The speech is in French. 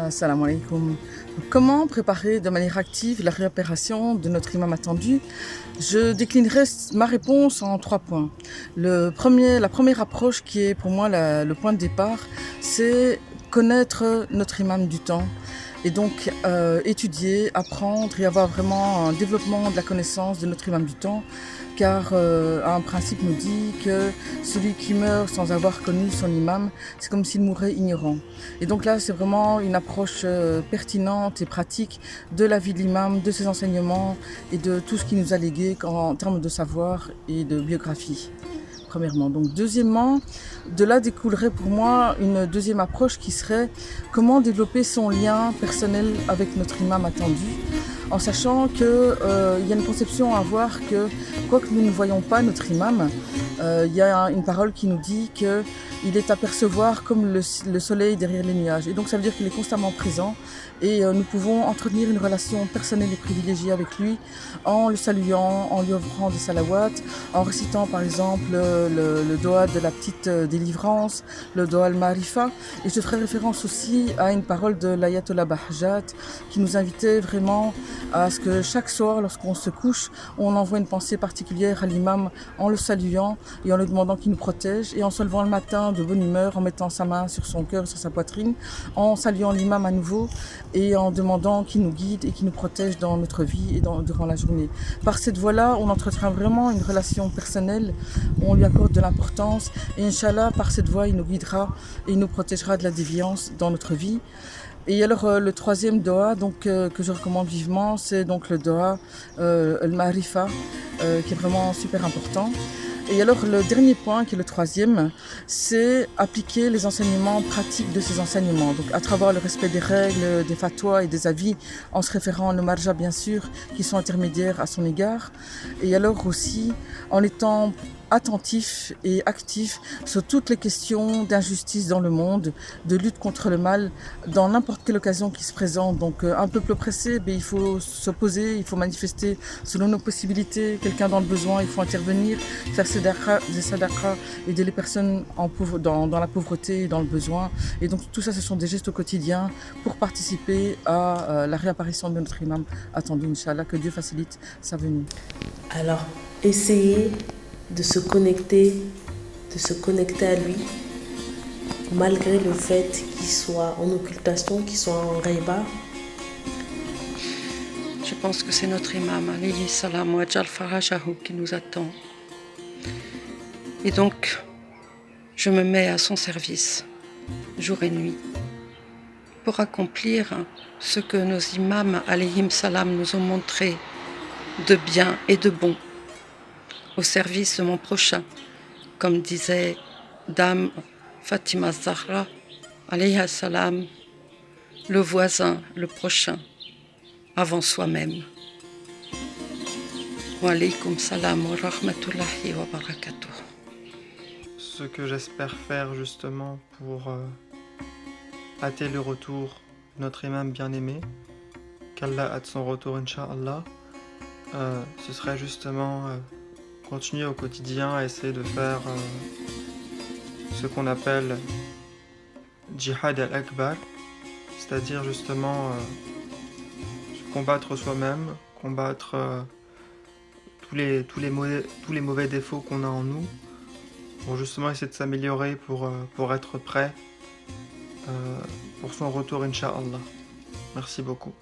Salam alaikum. Comment préparer de manière active la réopération de notre imam attendu? Je déclinerai ma réponse en 3 points. La première approche qui est pour moi le point de départ, c'est connaître notre imam du temps et donc étudier, apprendre et avoir vraiment un développement de la connaissance de notre imam du temps, car un principe nous dit que celui qui meurt sans avoir connu son imam, c'est comme s'il mourait ignorant. Et donc là, c'est vraiment une approche pertinente et pratique de la vie de l'imam, de ses enseignements et de tout ce qu'il nous a légué en termes de savoir et de biographie. Premièrement. Donc, deuxièmement, de là découlerait pour moi une deuxième approche qui serait comment développer son lien personnel avec notre imam attendu, en sachant qu'il y a une conception à avoir que, quoique nous ne voyons pas notre imam, il y a une parole qui nous dit qu'il est à percevoir comme le soleil derrière les nuages. Et donc ça veut dire qu'il est constamment présent et nous pouvons entretenir une relation personnelle et privilégiée avec lui en le saluant, en lui offrant des salawats, en récitant par exemple le doha de la petite délivrance, le doha al-Marifa. Et je ferai référence aussi à une parole de l'Ayatollah Bahjat qui nous invitait vraiment à ce que chaque soir, lorsqu'on se couche, on envoie une pensée particulière à l'imam en le saluant et en lui demandant qu'il nous protège, et en se levant le matin de bonne humeur, en mettant sa main sur son cœur, sur sa poitrine, en saluant l'imam à nouveau et en demandant qu'il nous guide et qu'il nous protège dans notre vie et durant la journée. Par cette voie-là, on entretient vraiment une relation personnelle, on lui accorde de l'importance et Inch'Allah, par cette voie, il nous guidera et il nous protégera de la déviance dans notre vie. Et alors le troisième doha que je recommande vivement, c'est donc le doha al-Marifa qui est vraiment super important. Et alors le dernier point, qui est le troisième, c'est appliquer les enseignements pratiques de ces enseignements. Donc à travers le respect des règles, des fatwas et des avis, en se référant aux marjas bien sûr, qui sont intermédiaires à son égard. Et alors aussi en étant attentif et actif sur toutes les questions d'injustice dans le monde, de lutte contre le mal, dans n'importe quelle occasion qui se présente. Donc un peuple oppressé, il faut s'opposer, il faut manifester selon nos possibilités. Quelqu'un dans le besoin, il faut intervenir, faire des sadaqas, aider les personnes dans la pauvreté et dans le besoin. Et donc tout ça, ce sont des gestes au quotidien pour participer à la réapparition de notre imam attendu, Inch'Allah, que Dieu facilite sa venue. Alors, essayez de se connecter à lui, malgré le fait qu'il soit en occultation, qu'il soit en ghaiba. Je pense que c'est notre imam, alayhi salam wa ajal farajahu, qui nous attend. Et donc, je me mets à son service, jour et nuit, pour accomplir ce que nos imams, alayhim salam, nous ont montré de bien et de bon, au service de mon prochain, comme disait Dame Fatima Zahra, alayha salam, le voisin, le prochain, avant soi-même. Wa alaykum salam wa rahmatullahi wa barakatuh. Ce que j'espère faire justement pour hâter le retour de notre imam bien-aimé, qu'Allah hâte son retour, Inch'Allah, ce serait justement continuer au quotidien à essayer de faire ce qu'on appelle Jihad al-Akbar, c'est-à-dire justement combattre soi-même, combattre tous les mauvais défauts qu'on a en nous, pour justement essayer de s'améliorer pour être prêt pour son retour, Inch'Allah. Merci beaucoup.